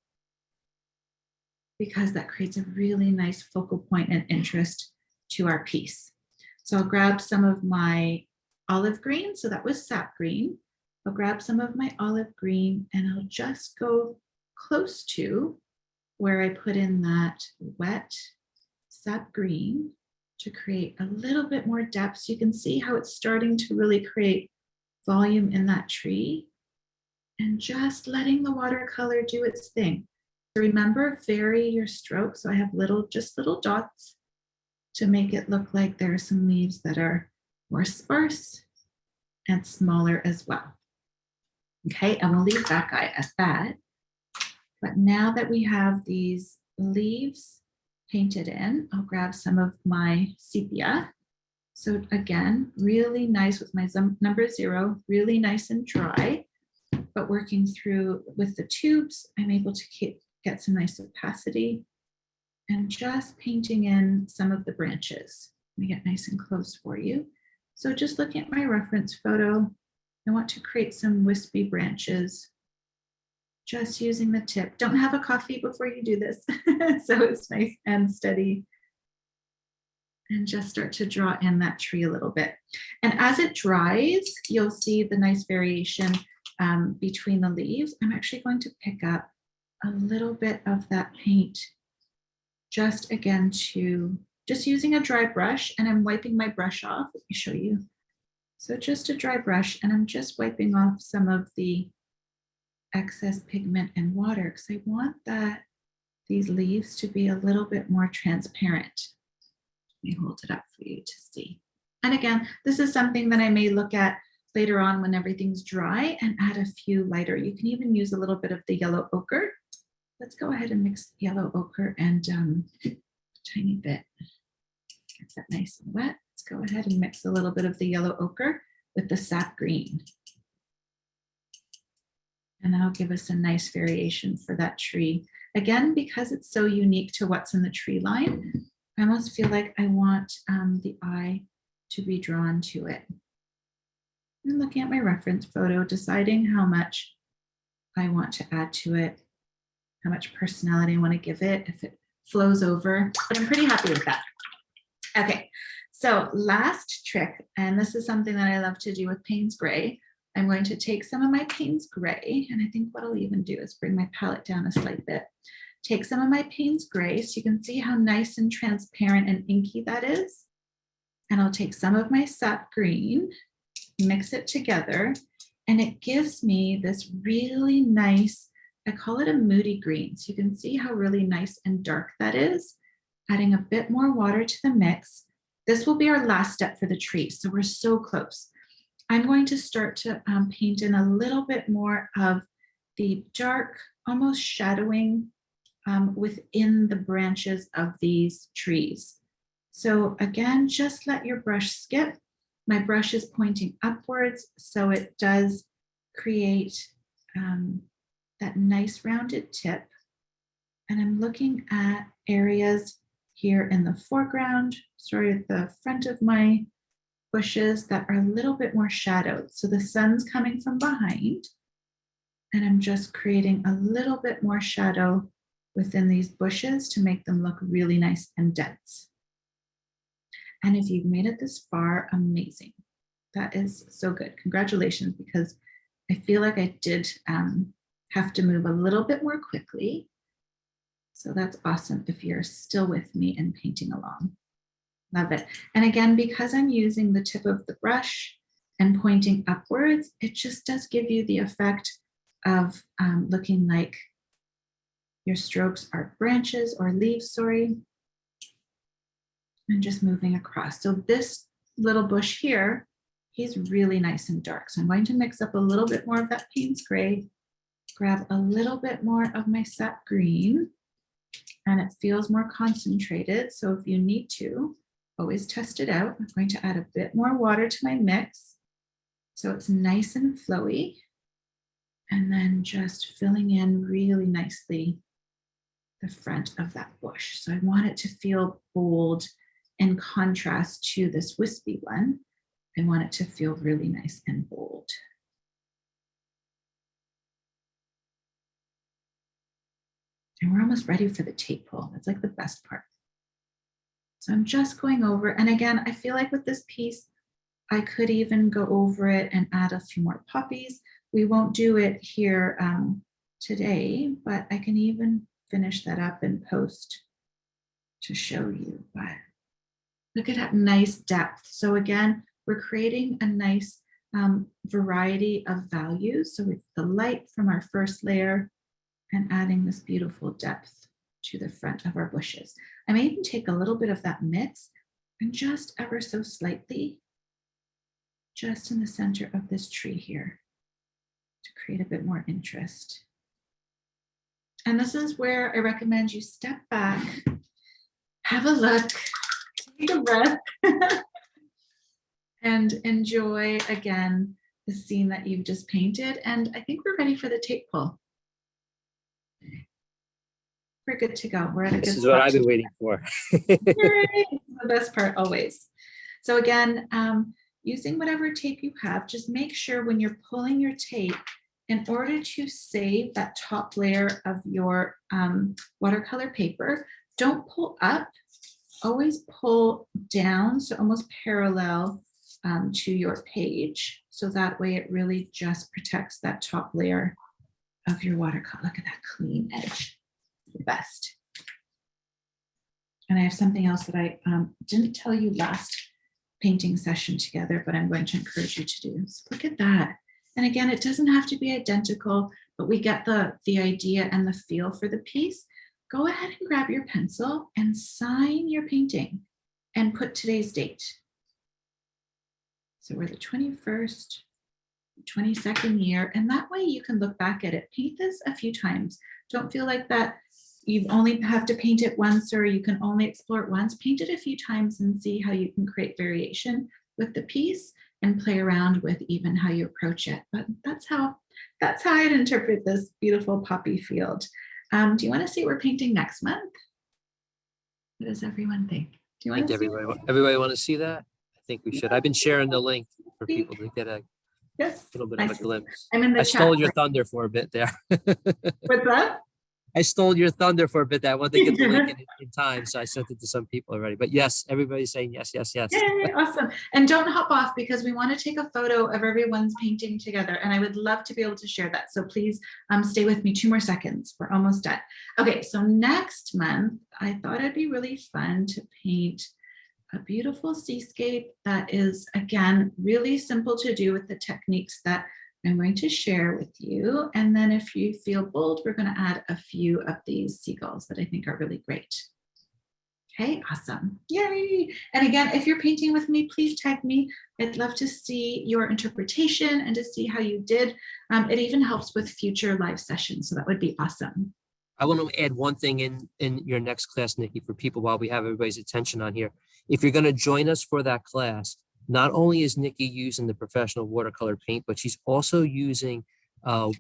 because that creates a really nice focal point and interest to our piece. So I'll grab some of my olive green. So that was sap green. I'll grab some of my olive green and I'll just go close to where I put in that wet sap green to create a little bit more depth. So you can see how it's starting to really create volume in that tree, and just letting the watercolor do its thing. Remember, vary your stroke. So I have just little dots to make it look like there are some leaves that are more sparse and smaller as well. Okay, and we'll leave that guy at that. But now that we have these leaves painted in, I'll grab some of my sepia. So again, really nice with my number 0, really nice and dry, but working through with the tubes, I'm able to get some nice opacity and just painting in some of the branches. Let me get nice and close for you. So just looking at my reference photo, I want to create some wispy branches, just using the tip. Don't have a coffee before you do this. So it's nice and steady. And just start to draw in that tree a little bit. And as it dries, you'll see the nice variation between the leaves. I'm actually going to pick up a little bit of that paint, just again just using a dry brush, and I'm wiping my brush off. Let me show you. So just a dry brush, and I'm just wiping off some of the excess pigment and water, because I want these leaves to be a little bit more transparent. Let me hold it up for you to see. And again, this is something that I may look at later on when everything's dry and add a few lighter. You can even use a little bit of the yellow ochre. Let's go ahead and mix yellow ochre and a tiny bit. Get that nice and wet. Let's go ahead and mix a little bit of the yellow ochre with the sap green. And that'll give us a nice variation for that tree. Again, because it's so unique to what's in the tree line, I almost feel like I want the eye to be drawn to it. I'm looking at my reference photo, deciding how much I want to add to it, how much personality I want to give it, if it flows over, but I'm pretty happy with that. Okay, so last trick, and this is something that I love to do with Payne's Gray. I'm going to take some of my Payne's Gray, and I think what I'll even do is bring my palette down a slight bit. Take some of my Payne's Gray so you can see how nice and transparent and inky that is. And I'll take some of my sap green, mix it together, and it gives me this really nice, I call it a moody green. So you can see how really nice and dark that is. Adding a bit more water to the mix. This will be our last step for the tree, so we're so close. I'm going to start to paint in a little bit more of the dark, almost shadowing within the branches of these trees. So again, just let your brush skip. My brush is pointing upwards, so it does create that nice rounded tip. And I'm looking at areas here in the foreground, at the front of my bushes that are a little bit more shadowed. So the sun's coming from behind, and I'm just creating a little bit more shadow within these bushes to make them look really nice and dense. And if you've made it this far, amazing. That is so good. Congratulations, because I feel like I did have to move a little bit more quickly. So that's awesome if you're still with me and painting along. Love it. And again, because I'm using the tip of the brush and pointing upwards, it just does give you the effect of looking like your strokes are branches or leaves, sorry. And just moving across. So this little bush here, he's really nice and dark. So I'm going to mix up a little bit more of that Payne's Gray, grab a little bit more of my sap green, and it feels more concentrated. So if you need to, always test it out. I'm going to add a bit more water to my mix so it's nice and flowy. And then just filling in really nicely the front of that bush. So I want it to feel bold in contrast to this wispy one. I want it to feel really nice and bold. And we're almost ready for the tape pull. That's like the best part. So I'm just going over, and again, I feel like with this piece, I could even go over it and add a few more poppies. We won't do it here today, but I can even finish that up in post to show you. But look at that nice depth. So again, we're creating a nice variety of values. So with the light from our first layer and adding this beautiful depth to the front of our bushes. I may even take a little bit of that mix and just ever so slightly, just in the center of this tree here to create a bit more interest. And this is where I recommend you step back, have a look, take a breath, and enjoy again the scene that you've just painted. And I think we're ready for the tape pull. We're good to go. We're at a good spot. This is what I've been waiting for. The best part always. So again, using whatever tape you have, just make sure when you're pulling your tape, in order to save that top layer of your watercolor paper, don't pull up, always pull down, so almost parallel to your page. So that way it really just protects that top layer of your watercolor. Look at that clean edge, the best. And I have something else that I didn't tell you last painting session together, but I'm going to encourage you to do. So look at that. And again, it doesn't have to be identical, but we get the idea and the feel for the piece. Go ahead and grab your pencil and sign your painting and put today's date. So we're the 21st, 22nd year, and that way you can look back at it. Paint this a few times. Don't feel like that you only have to paint it once or you can only explore it once. Paint it a few times and see how you can create variation with the piece and play around with even how you approach it. But that's how I'd interpret this beautiful poppy field. Do you want to see what we're painting next month? What does everyone think? Do you want to see everybody want to see that? I think we should. I've been sharing the link for people to get a little bit of a glimpse. I'm in the I stole your thunder for a bit there. What's that? I stole your thunder for a bit there. I wanted to get the link in time, so I sent it to some people already. But yes, everybody's saying yes, yes, yes. Yay, awesome. And don't hop off because we want to take a photo of everyone's painting together. And I would love to be able to share that. So please stay with me 2 more seconds. We're almost done. Okay, so next month, I thought it'd be really fun to paint a beautiful seascape that is, again, really simple to do with the techniques that I'm going to share with you. And then if you feel bold, we're going to add a few of these seagulls that I think are really great. Okay, awesome. Yay. And again, if you're painting with me, please tag me. I'd love to see your interpretation and to see how you did. It even helps with future live sessions. So that would be awesome. I want to add one thing in your next class, Nikki, for people while we have everybody's attention on here. If you're going to join us for that class, not only is Nikki using the professional watercolor paint, but she's also using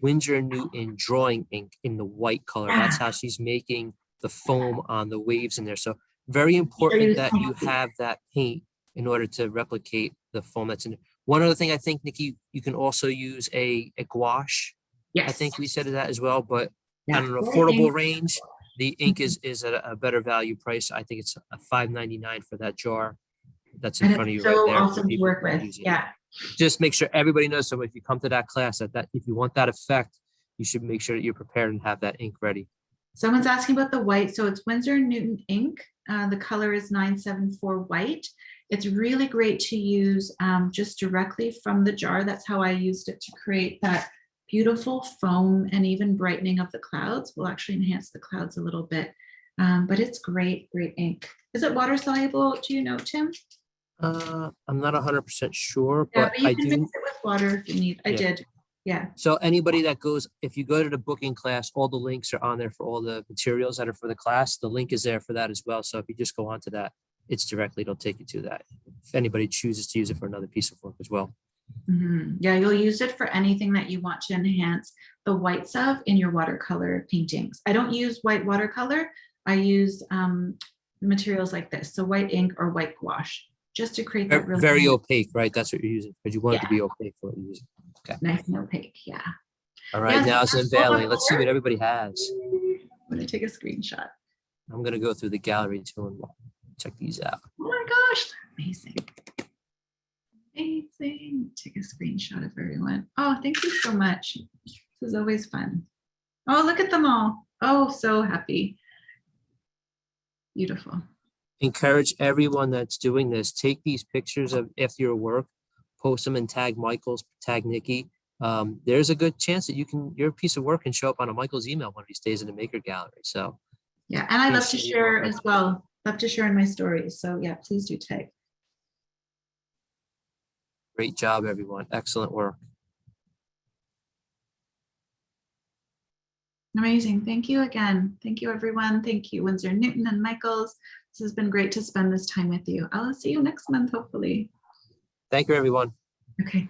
Winsor Newton drawing ink in the white color. That's how she's making the foam on the waves in there. So very important that you have that paint in order to replicate the foam that's in there. One other thing, I think, Nikki, you can also use a gouache. Yes. I think we said that as well, but on an affordable range, the ink is at a better value price. I think it's a $5.99 for that jar. That's in front of you right there. Awesome to work with. Yeah. Just make sure everybody knows. So if you come to that class, that if you want that effect, you should make sure that you're prepared and have that ink ready. Someone's asking about the white. So it's Winsor Newton ink. The color is 974 white. It's really great to use just directly from the jar. That's how I used it to create that beautiful foam and even brightening of the clouds. Will actually enhance the clouds a little bit. But it's great ink. Is it water soluble? Do you know, Tim? I'm not 100% sure, Yeah, but you I can do. mix it with water if you need. I did. Yeah. So anybody that goes, if you go to the booking class, all the links are on there for all the materials that are for the class. The link is there for that as well. So if you just go on to that, it'll take you to that. If anybody chooses to use it for another piece of work as well. Mm-hmm. Yeah, you'll use it for anything that you want to enhance the whites of in your watercolor paintings. I don't use white watercolor. I use materials like this, so white ink or white gouache, just to create that really Very nice, opaque, right? That's what you're using, because you want it to be opaque for what you're using. Okay. nice and opaque. Yeah. All right, Yes, now it's that's unveiling. Let's see what Watercolor. everybody has. I'm gonna take a screenshot. I'm gonna go through the gallery too and check these out. Oh my gosh, amazing. Amazing. Take a screenshot of everyone. Oh, thank you so much. This is always fun. Oh, look at them all. Oh, so happy. Beautiful. Encourage everyone that's doing this, take these pictures of after your work, post them and tag Michael's, tag Nicki. There's a good chance that your piece of work can show up on a Michael's email one of these days in the maker gallery. So Yeah, and I love to please share as well. Love to share in my stories. So yeah, please do tag. great job, everyone. Excellent work. Amazing. Thank you again. Thank you, everyone. Thank you, Winsor Newton and Michaels. This has been great to spend this time with you. I'll see you next month, hopefully. Thank you, everyone. Okay.